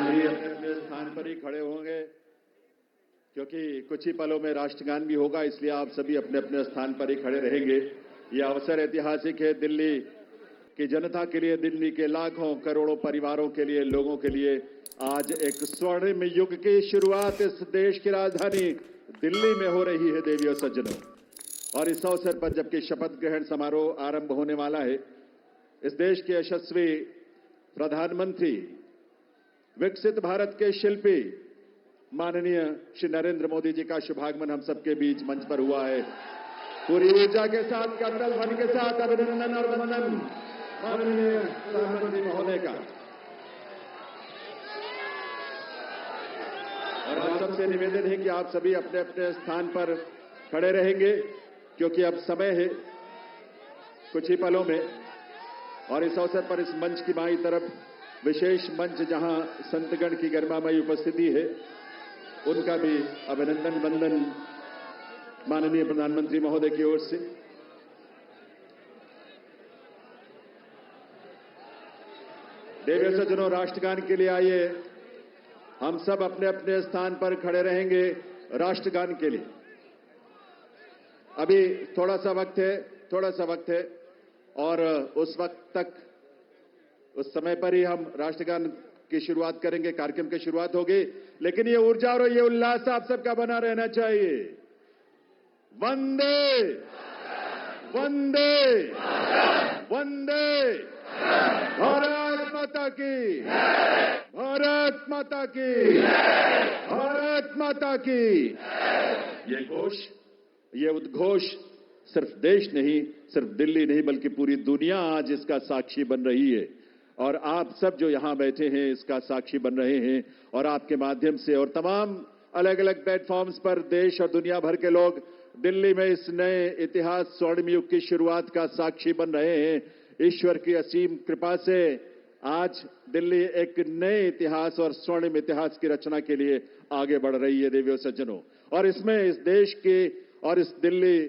सभी अपने अपने स्थान पर ही खड़े होंगे क्योंकि कुछ ही पलों में राष्ट्रगान भी होगा, इसलिए आप सभी अपने अपने स्थान पर ही खड़े रहेंगे। यह अवसर ऐतिहासिक है दिल्ली की जनता के लिए, दिल्ली के लाखों करोड़ों परिवारों के लिए, लोगों के लिए। आज एक स्वर्णिम युग की शुरुआत इस देश की राजधानी दिल्ली में हो रही है देवियों सज्जनों। और इस अवसर पर जबकि शपथ ग्रहण समारोह आरंभ होने वाला है, इस देश के यशस्वी प्रधानमंत्री, विकसित भारत के शिल्पी माननीय श्री नरेंद्र मोदी जी का शुभागमन हम सबके बीच मंच पर हुआ है। पूरी ऊर्जा के साथ, करतल ध्वनि के साथ अभिनंदन और वंदन माननीय प्रधानमंत्री महोदय का। और आप सबसे निवेदन है कि आप सभी अपने अपने स्थान पर खड़े रहेंगे क्योंकि अब समय है कुछ ही पलों में। और इस अवसर पर इस मंच की बाईं तरफ विशेष मंच जहां संतगण की गरिमामयी उपस्थिति है, उनका भी अभिनंदन वंदन माननीय प्रधानमंत्री महोदय की ओर से। देवियों सज्जनों, राष्ट्रगान के लिए आइए हम सब अपने अपने स्थान पर खड़े रहेंगे राष्ट्रगान के लिए। अभी थोड़ा सा वक्त है और उस वक्त तक, उस समय पर ही हम राष्ट्रगान की शुरुआत करेंगे, कार्यक्रम की शुरुआत होगी। लेकिन ये ऊर्जा और ये उल्लास आप सबका बना रहना चाहिए। वंदे वंदे वंदे भारत माता की, भारत माता की, भारत माता की। ये घोष, ये उद्घोष सिर्फ देश नहीं, सिर्फ दिल्ली नहीं, बल्कि पूरी दुनिया आज इसका साक्षी बन रही है। और आप सब जो यहां बैठे हैं इसका साक्षी बन रहे हैं। और आपके माध्यम से और तमाम अलग अलग प्लेटफॉर्म्स पर देश और दुनिया भर के लोग दिल्ली में इस नए इतिहास, स्वर्णिम युग की शुरुआत का साक्षी बन रहे हैं। ईश्वर की असीम कृपा से आज दिल्ली एक नए इतिहास और स्वर्णिम इतिहास की रचना के लिए आगे बढ़ रही है देवियों सज्जनों। और इसमें इस देश के और इस दिल्ली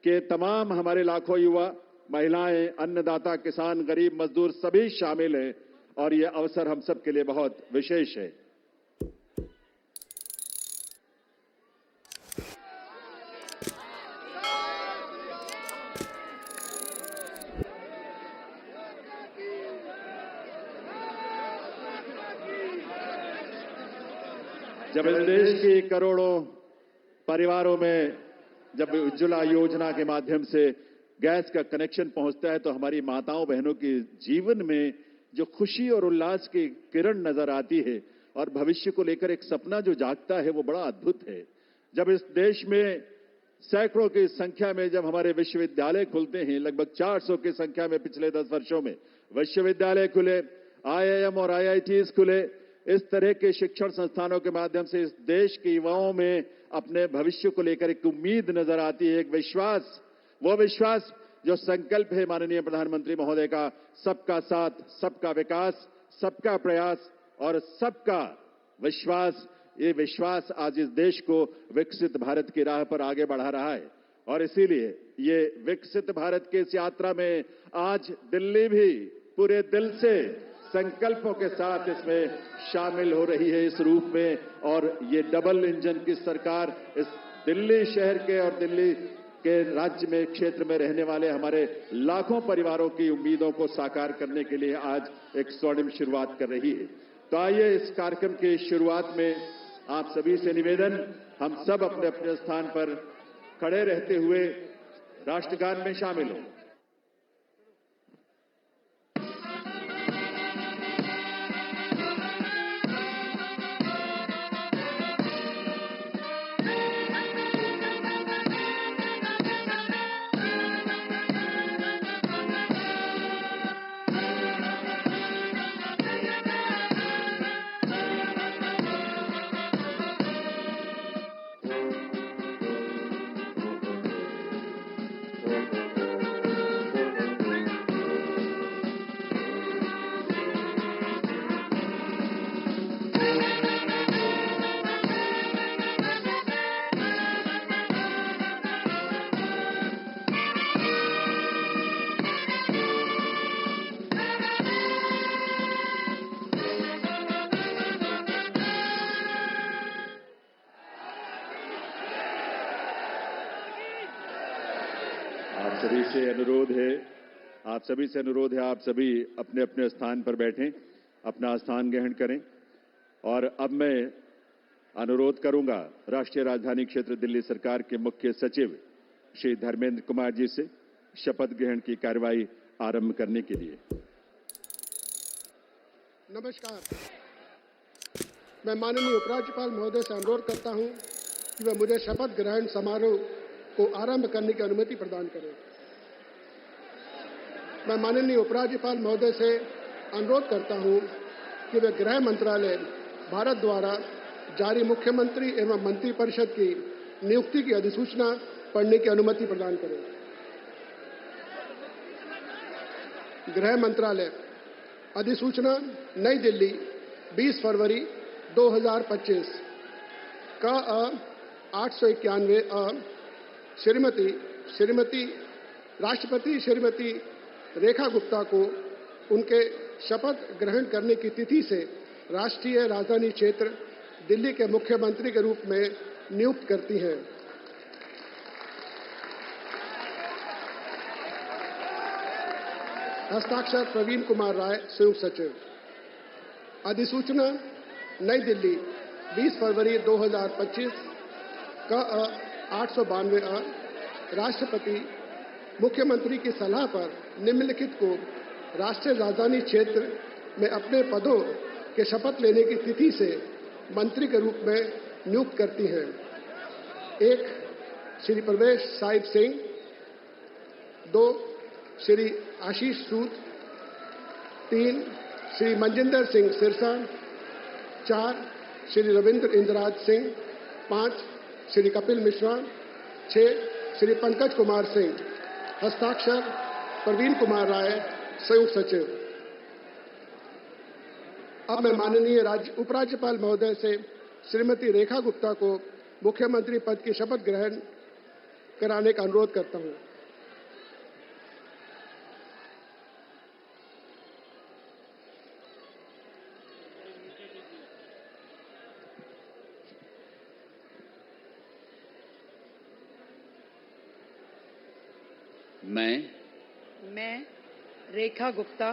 के तमाम हमारे लाखों युवा, महिलाएं, अन्नदाता, किसान, गरीब, मजदूर सभी शामिल हैं। और यह अवसर हम सब के लिए बहुत विशेष है। जब इस देश की करोड़ों परिवारों में जब उज्ज्वला योजना के माध्यम से गैस का कनेक्शन पहुंचता है, तो हमारी माताओं बहनों के जीवन में जो खुशी और उल्लास की किरण नजर आती है और भविष्य को लेकर एक सपना जो जागता है, वो बड़ा अद्भुत है। जब इस देश में सैकड़ों की संख्या में जब हमारे विश्वविद्यालय खुलते हैं, लगभग 400 की संख्या में पिछले 10 वर्षों में विश्वविद्यालय खुले, आईआईएम और आईआईटीज खुले, इस तरह के शिक्षण संस्थानों के माध्यम से इस देश के युवाओं में अपने भविष्य को लेकर एक उम्मीद नजर आती है, एक विश्वास। वो विश्वास जो संकल्प है माननीय प्रधानमंत्री महोदय का, सबका साथ, सबका विकास, सबका प्रयास और सबका विश्वास। ये विश्वास आज इस देश को विकसित भारत की राह पर आगे बढ़ा रहा है। और इसीलिए ये विकसित भारत की इस यात्रा में आज दिल्ली भी पूरे दिल से संकल्पों के साथ इसमें शामिल हो रही है इस रूप में। और ये डबल इंजन की सरकार इस दिल्ली शहर के और दिल्ली के राज्य में, क्षेत्र में रहने वाले हमारे लाखों परिवारों की उम्मीदों को साकार करने के लिए आज एक स्वर्णिम शुरुआत कर रही है। तो आइए इस कार्यक्रम की शुरुआत में आप सभी से निवेदन, हम सब अपने अपने स्थान पर खड़े रहते हुए राष्ट्रगान में शामिल हों। सभी से अनुरोध है, आप सभी से अनुरोध है, आप सभी अपने अपने स्थान पर बैठें, अपना स्थान ग्रहण करें। और अब मैं अनुरोध करूंगा राष्ट्रीय राजधानी क्षेत्र दिल्ली सरकार के मुख्य सचिव श्री धर्मेंद्र कुमार जी से शपथ ग्रहण की कार्रवाई आरंभ करने के लिए। नमस्कार। मैं माननीय उपराज्यपाल महोदय से अनुरोध करता हूं कि वह मुझे शपथ ग्रहण समारोह को आरंभ करने की अनुमति प्रदान करें। मैं माननीय उपराज्यपाल महोदय से अनुरोध करता हूं कि वे गृह मंत्रालय भारत द्वारा जारी मुख्यमंत्री एवं मंत्रिपरिषद की नियुक्ति की अधिसूचना पढ़ने की अनुमति प्रदान करें। गृह मंत्रालय अधिसूचना नई दिल्ली 20 फरवरी 2025 का 891 श्रीमती राष्ट्रपति श्रीमती रेखा गुप्ता को उनके शपथ ग्रहण करने की तिथि से राष्ट्रीय राजधानी क्षेत्र दिल्ली के मुख्यमंत्री के रूप में नियुक्त करती हैं। हस्ताक्षर प्रवीण कुमार राय, संयुक्त सचिव। अधिसूचना नई दिल्ली 20 फरवरी 2025 का 892 राष्ट्रपति मुख्यमंत्री की सलाह पर निम्नलिखित को राष्ट्रीय राजधानी क्षेत्र में अपने पदों के शपथ लेने की तिथि से मंत्री के रूप में नियुक्त करती हैं। 1 श्री प्रवेश साहिब सिंह, 2 श्री आशीष सूद, 3 श्री मनजिंदर सिंह सिरसा, 4 श्री रविंद्र इंद्रराज सिंह, 5 श्री कपिल मिश्रा, 6 श्री पंकज कुमार सिंह। हस्ताक्षर प्रवीण कुमार राय, संयुक्त सचिव। अब मैं माननीय उपराज्यपाल महोदय से श्रीमती रेखा गुप्ता को मुख्यमंत्री पद की शपथ ग्रहण कराने का अनुरोध करता हूं। मैं रेखा गुप्ता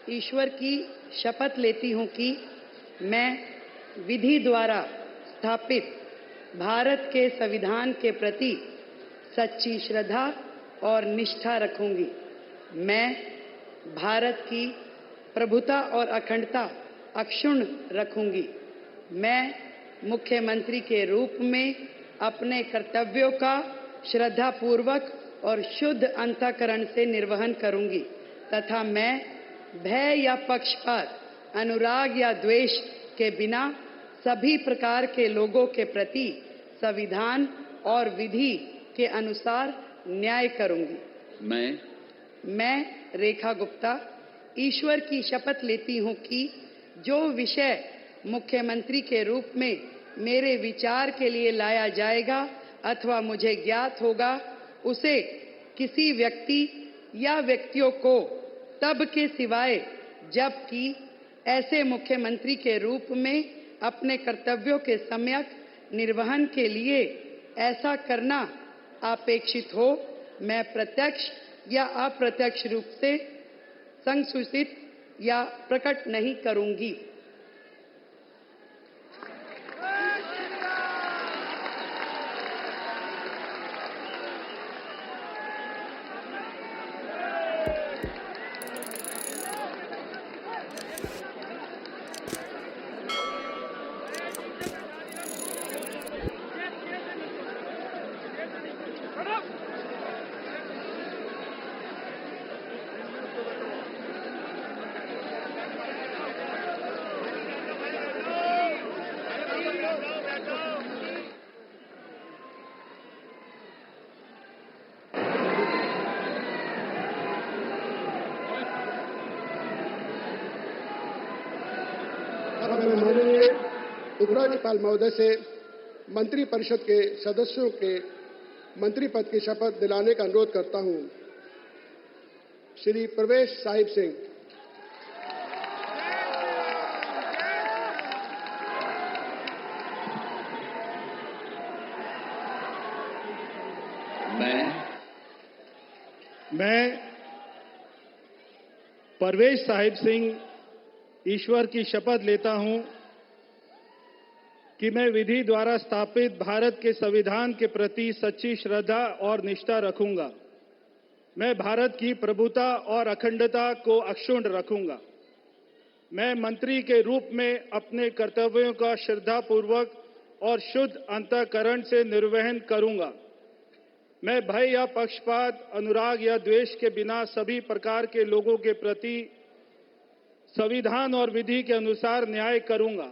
ईश्वर की शपथ लेती हूं कि मैं विधि द्वारा स्थापित भारत के संविधान के प्रति सच्ची श्रद्धा और निष्ठा रखूंगी। मैं भारत की प्रभुता और अखंडता अक्षुण्ण रखूंगी। मैं मुख्यमंत्री के रूप में अपने कर्तव्यों का श्रद्धापूर्वक और शुद्ध अंतःकरण से निर्वहन करूंगी तथा मैं भय या पक्षपात, अनुराग या द्वेष के बिना सभी प्रकार के लोगों के प्रति संविधान और विधि के अनुसार न्याय करूंगी। मैं रेखा गुप्ता ईश्वर की शपथ लेती हूं कि जो विषय मुख्यमंत्री के रूप में मेरे विचार के लिए लाया जाएगा अथवा मुझे ज्ञात होगा, उसे किसी व्यक्ति या व्यक्तियों को तब के सिवाय जबकि ऐसे मुख्यमंत्री के रूप में अपने कर्तव्यों के सम्यक निर्वहन के लिए ऐसा करना अपेक्षित हो, मैं प्रत्यक्ष या अप्रत्यक्ष रूप से संसूचित या प्रकट नहीं करूंगी। माननीय उपराज्यपाल महोदय से मंत्रिपरिषद के सदस्यों के मंत्री पद की शपथ दिलाने का अनुरोध करता हूं। श्री प्रवेश साहिब सिंह, मैं परवेज साहिब सिंह ईश्वर की शपथ लेता हूं कि मैं विधि द्वारा स्थापित भारत के संविधान के प्रति सच्ची श्रद्धा और निष्ठा रखूंगा। मैं भारत की प्रभुता और अखंडता को अक्षुण्ण रखूंगा। मैं मंत्री के रूप में अपने कर्तव्यों का श्रद्धापूर्वक और शुद्ध अंतःकरण से निर्वहन करूंगा। मैं भय या पक्षपात, अनुराग या द्वेष के बिना सभी प्रकार के लोगों के प्रति संविधान और विधि के अनुसार न्याय करूंगा।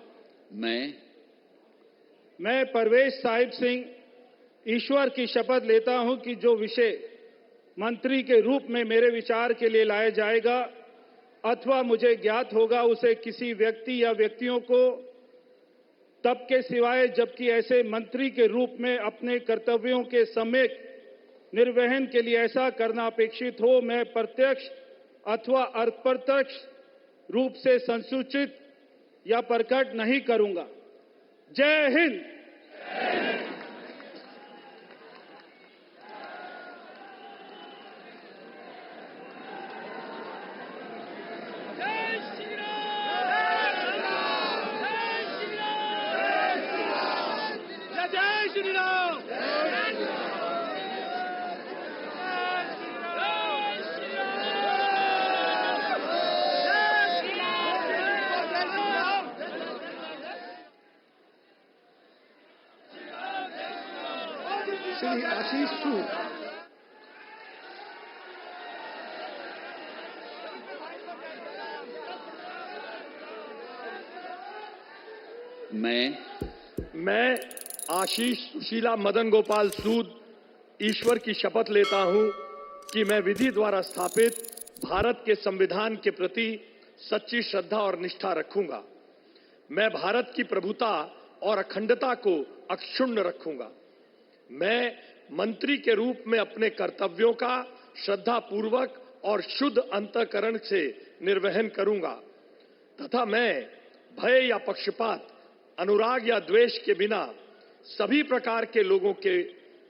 मैं परवेज साहिब सिंह ईश्वर की शपथ लेता हूं कि जो विषय मंत्री के रूप में मेरे विचार के लिए लाया जाएगा अथवा मुझे ज्ञात होगा, उसे किसी व्यक्ति या व्यक्तियों को तब के सिवाय जबकि ऐसे मंत्री के रूप में अपने कर्तव्यों के सम्यक निर्वहन के लिए ऐसा करना अपेक्षित हो, मैं प्रत्यक्ष अथवा अप्रत्यक्ष रूप से संसूचित या प्रकट नहीं करूंगा। जय हिंद। श्री आशीष सूद। मैं आशीष सुशीला मदन गोपाल सूद ईश्वर की शपथ लेता हूं कि मैं विधि द्वारा स्थापित भारत के संविधान के प्रति सच्ची श्रद्धा और निष्ठा रखूंगा। मैं भारत की प्रभुता और अखंडता को अक्षुण्ण रखूंगा। मैं मंत्री के रूप में अपने कर्तव्यों का श्रद्धापूर्वक और शुद्ध अंतःकरण से निर्वहन करूंगा तथा मैं भय या पक्षपात, अनुराग या द्वेष के बिना सभी प्रकार के लोगों के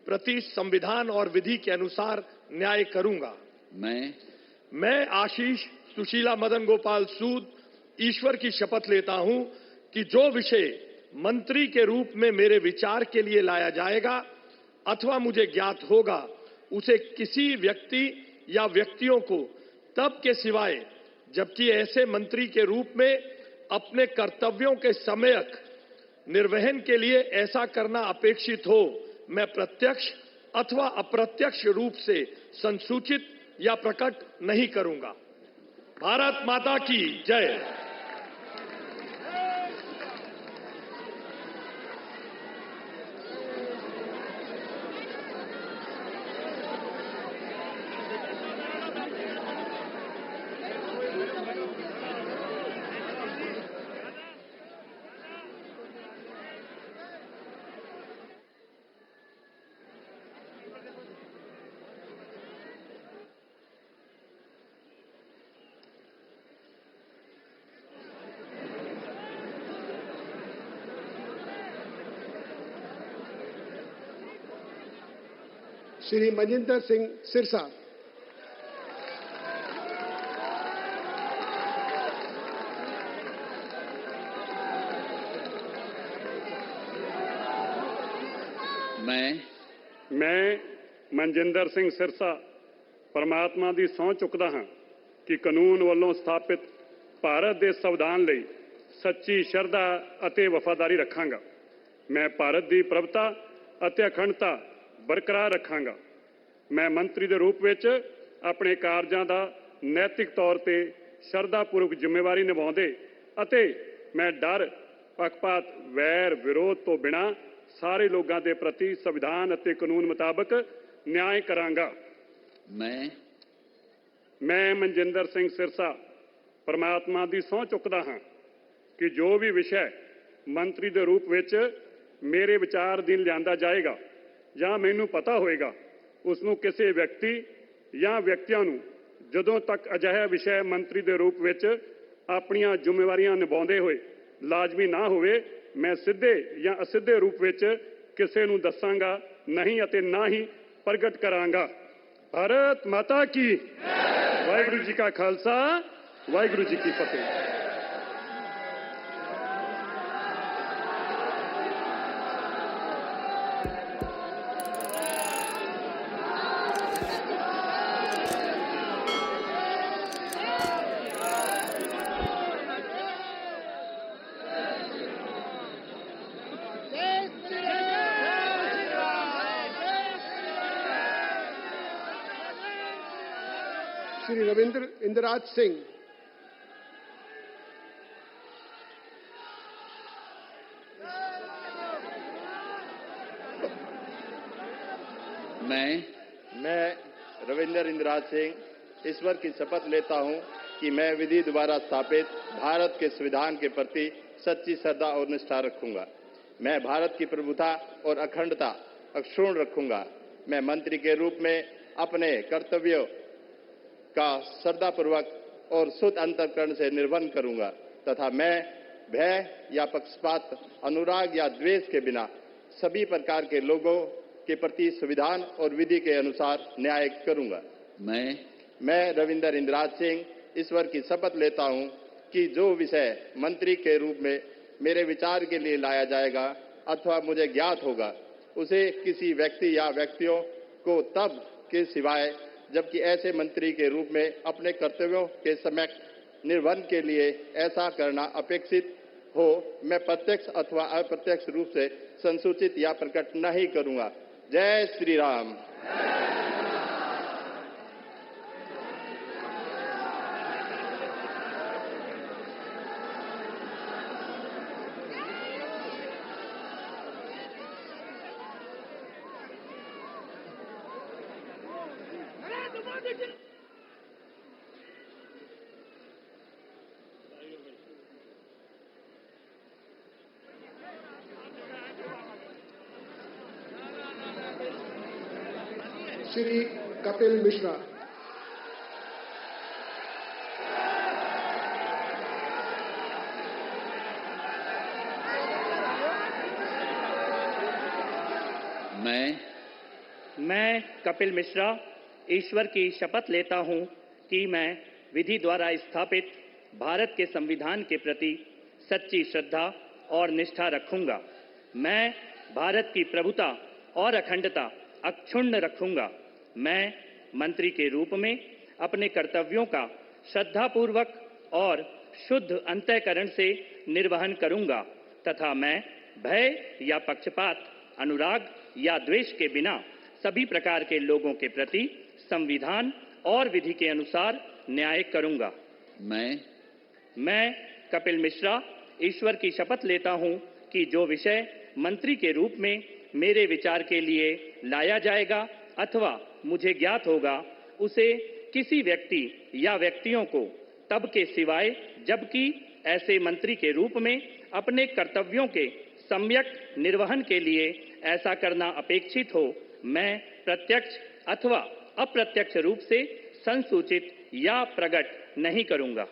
प्रति संविधान और विधि के अनुसार न्याय करूंगा। मैं आशीष सुशीला मदन गोपाल सूद ईश्वर की शपथ लेता हूं कि जो विषय मंत्री के रूप में मेरे विचार के लिए लाया जाएगा अथवा मुझे ज्ञात होगा, उसे किसी व्यक्ति या व्यक्तियों को तब के सिवाय जबकि ऐसे मंत्री के रूप में अपने कर्तव्यों के सम्यक निर्वहन के लिए ऐसा करना अपेक्षित हो, मैं प्रत्यक्ष अथवा अप्रत्यक्ष रूप से संसूचित या प्रकट नहीं करूंगा। भारत माता की जय। श्री मनजिंदर सिंह सिरसा। मैं मनजिंदर सिंह सिरसा परमात्मा ਦੀ ਸਹੁੰ ਚੁੱਕਦਾ ਹਾਂ ਕਿ ਕਾਨੂੰਨ ਵੱਲੋਂ ਸਥਾਪਿਤ ਭਾਰਤ ਦੇ ਸੰਵਿਧਾਨ ਲਈ ਸੱਚੀ ਸ਼ਰਧਾ ਅਤੇ ਵਫਾਦਾਰੀ ਰੱਖਾਂਗਾ। ਮੈਂ ਭਾਰਤ ਦੀ ਪ੍ਰਭੁਤਾ ਅਤੇ ਅਖੰਡਤਾ ਬਰਕਰਾਰ ਰੱਖਾਂਗਾ। ਮੈਂ ਮੰਤਰੀ ਦੇ ਰੂਪ ਵਿੱਚ ਆਪਣੇ ਕਾਰਜਾਂ ਦਾ ਨੈਤਿਕ ਤੌਰ ਤੇ ਸ਼ਰਧਾਪੂਰਵਕ ਜ਼ਿੰਮੇਵਾਰੀ ਨਿਭਾਉਂਦੇ ਅਤੇ ਮੈਂ ਡਰ, ਪੱਖਪਾਤ, ਵੈਰ, ਵਿਰੋਧ ਤੋਂ ਬਿਨਾਂ ਸਾਰੇ ਲੋਕਾਂ ਦੇ ਪ੍ਰਤੀ ਸੰਵਿਧਾਨ ਅਤੇ ਕਾਨੂੰਨ ਮੁਤਾਬਕ ਨਿਆਂ ਕਰਾਂਗਾ। ਮੈਂ ਮਨਜਿੰਦਰ ਸਿੰਘ ਸਿਰਸਾ ਪਰਮਾਤਮਾ ਦੀ ਸਹੁੰ ਚੁੱਕਦਾ ਹਾਂ ਕਿ ਜੋ ਵੀ ਵਿਸ਼ਾ ਮੰਤਰੀ ਦੇ ਰੂਪ ਵਿੱਚ ਮੇਰੇ ਵਿਚਾਰ ਅਧੀਨ ਲਿਆਂਦਾ ਜਾਏਗਾ ਜਾਂ ਮੈਨੂੰ ਪਤਾ ਹੋਏਗਾ, ਉਸ ਨੂੰ ਕਿਸੇ ਵਿਅਕਤੀ ਜਾਂ ਵਿਅਕਤੀਆਂ ਨੂੰ ਜਦੋਂ ਤੱਕ ਅਜਿਹਾ ਵਿਸ਼ਾ ਮੰਤਰੀ ਦੇ ਰੂਪ ਵਿੱਚ ਆਪਣੀਆਂ ਜ਼ਿੰਮੇਵਾਰੀਆਂ ਨਿਭਾਉਂਦੇ ਹੋਏ ਲਾਜ਼ਮੀ ਨਾ ਹੋਵੇ, ਮੈਂ ਸਿੱਧੇ ਜਾਂ ਅਸਿੱਧੇ ਰੂਪ ਵਿੱਚ ਕਿਸੇ ਨੂੰ ਦੱਸਾਂਗਾ ਨਹੀਂ ਅਤੇ ਨਾ ਹੀ ਪ੍ਰਗਟ ਕਰਾਂਗਾ। भारत माता की वाहिगुरु जी का खालसा वाहिगुरु जी की फतेह। श्री रविंद्र इंदिराज सिंह। मैं रविंद्र इंदिराज सिंह ईश्वर की शपथ लेता हूं कि मैं विधि द्वारा स्थापित भारत के संविधान के प्रति सच्ची श्रद्धा और निष्ठा रखूंगा। मैं भारत की प्रभुता और अखंडता अक्षुण्ण रखूंगा। मैं मंत्री के रूप में अपने कर्तव्यों का श्रद्धापूर्वक और शुद्ध अंतःकरण से निर्वहन करूंगा तथा मैं भय या पक्षपात, अनुराग या द्वेष के बिना सभी प्रकार के लोगों के प्रति संविधान और विधि के अनुसार न्याय करूंगा। मैं रविंद्र इंदिराज सिंह ईश्वर की शपथ लेता हूं कि जो विषय मंत्री के रूप में मेरे विचार के लिए लाया जाएगा अथवा मुझे ज्ञात होगा, उसे किसी व्यक्ति या व्यक्तियों को तब के सिवाय जबकि ऐसे मंत्री के रूप में अपने कर्तव्यों के सम्यक निर्वहन के लिए ऐसा करना अपेक्षित हो, मैं प्रत्यक्ष अथवा अप्रत्यक्ष रूप से संसूचित या प्रकट नहीं करूंगा। जय श्री राम। श्री कपिल मिश्रा। मैं कपिल मिश्रा ईश्वर की शपथ लेता हूं कि मैं विधि द्वारा स्थापित भारत के संविधान के प्रति सच्ची श्रद्धा और निष्ठा रखूंगा। मैं भारत की प्रभुता और अखंडता अक्षुण्ण रखूंगा। मैं मंत्री के रूप में अपने कर्तव्यों का श्रद्धापूर्वक और शुद्ध अंतःकरण से निर्वहन करूंगा तथा मैं भय या पक्षपात, अनुराग या द्वेष के बिना सभी प्रकार के लोगों के प्रति संविधान और विधि के अनुसार न्याय करूंगा। मैं कपिल मिश्रा ईश्वर की शपथ लेता हूं कि जो विषय मंत्री के रूप में मेरे विचार के लिए लाया जाएगा अथवा मुझे ज्ञात होगा, उसे किसी व्यक्ति या व्यक्तियों को तब के सिवाय जबकि ऐसे मंत्री के रूप में अपने कर्तव्यों के सम्यक निर्वहन के लिए ऐसा करना अपेक्षित हो, मैं प्रत्यक्ष अथवा अप्रत्यक्ष रूप से संसूचित या प्रकट नहीं करूंगा।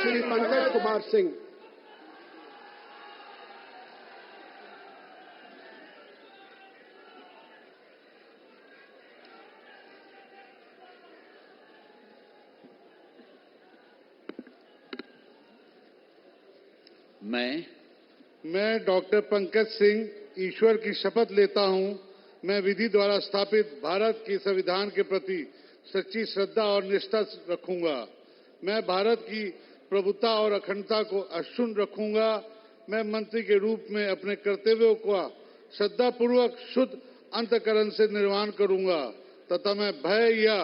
श्री पंकज कुमार सिंह। मैं डॉक्टर पंकज सिंह ईश्वर की शपथ लेता हूं, मैं विधि द्वारा स्थापित भारत के संविधान के प्रति सच्ची श्रद्धा और निष्ठा रखूंगा। मैं भारत की प्रभुता और अखंडता को अक्षुण्ण रखूंगा। मैं मंत्री के रूप में अपने कर्तव्यों का श्रद्धापूर्वक शुद्ध अंतःकरण से निर्वहन करूंगा तथा मैं भय या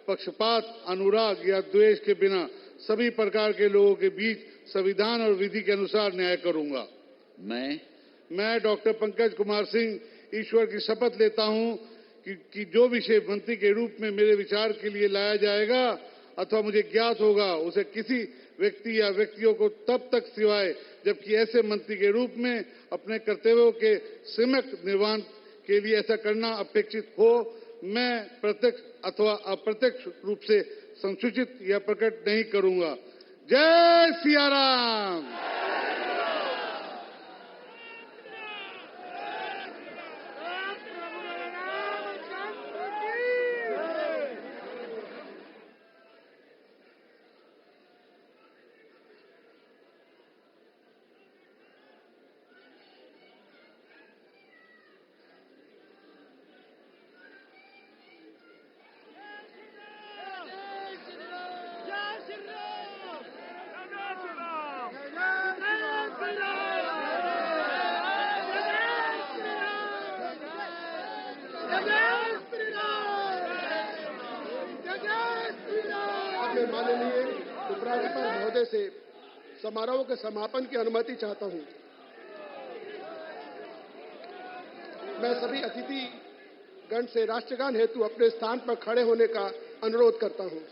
पक्षपात, अनुराग या द्वेष के बिना सभी प्रकार के लोगों के बीच संविधान और विधि के अनुसार न्याय करूंगा। मैं डॉक्टर पंकज कुमार सिंह ईश्वर की शपथ लेता हूं कि जो विषय मंत्री के रूप में मेरे विचार के लिए लाया जाएगा अथवा मुझे ज्ञात होगा उसे किसी व्यक्ति या व्यक्तियों को तब तक सिवाय जबकि ऐसे मंत्री के रूप में अपने कर्तव्यों के सम्यक निर्वहन के लिए ऐसा करना अपेक्षित हो मैं प्रत्यक्ष अथवा अप्रत्यक्ष रूप से संसूचित या प्रकट नहीं करूंगा। जय सिया राम। मैं माननीय उपराज्यपाल महोदय से समारोह के समापन की अनुमति चाहता हूं। मैं सभी अतिथि गण से राष्ट्रगान हेतु अपने स्थान पर खड़े होने का अनुरोध करता हूं।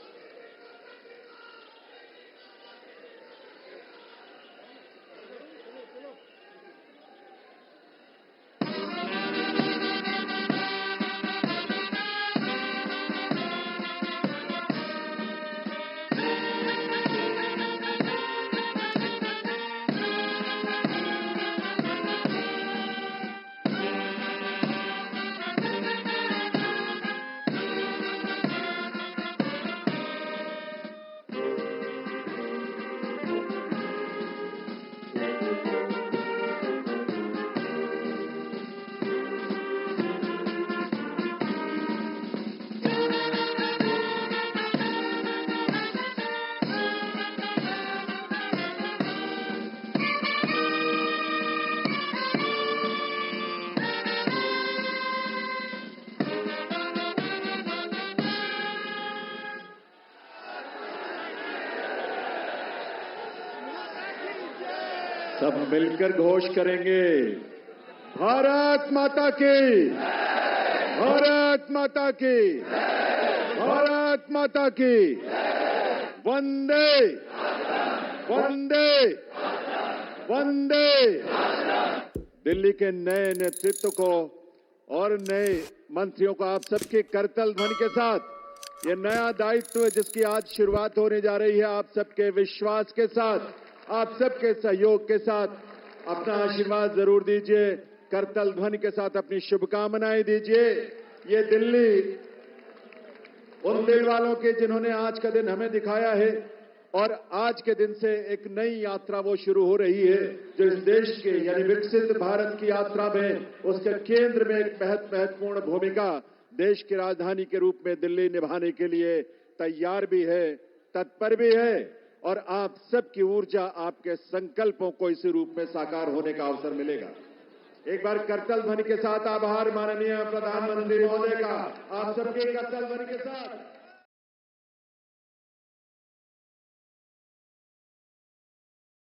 सब मिलकर घोष करेंगे, भारत माता की, भारत माता की, भारत माता की, वंदे वंदे वंदे। दिल्ली के नए नेतृत्व को और नए मंत्रियों को आप सबके करतल ध्वनि के साथ ये नया दायित्व जिसकी आज शुरुआत होने जा रही है, आप सबके विश्वास के साथ, आप सबके सहयोग के साथ अपना आशीर्वाद जरूर दीजिए, करतल ध्वनि के साथ अपनी शुभकामनाएं दीजिए। ये दिल्ली उन दिल वालों के जिन्होंने आज का दिन हमें दिखाया है और आज के दिन से एक नई यात्रा वो शुरू हो रही है जो इस देश के यानी विकसित भारत की यात्रा में उसके केंद्र में एक महत्वपूर्ण भूमिका देश की राजधानी के रूप में दिल्ली निभाने के लिए तैयार भी है, तत्पर भी है और आप सबकी ऊर्जा, आपके संकल्पों को इसी रूप में साकार होने का अवसर मिलेगा। एक बार करतल ध्वनि के साथ आभार माननीय प्रधानमंत्री महोदय का, आप सबके करतल ध्वनि के साथ।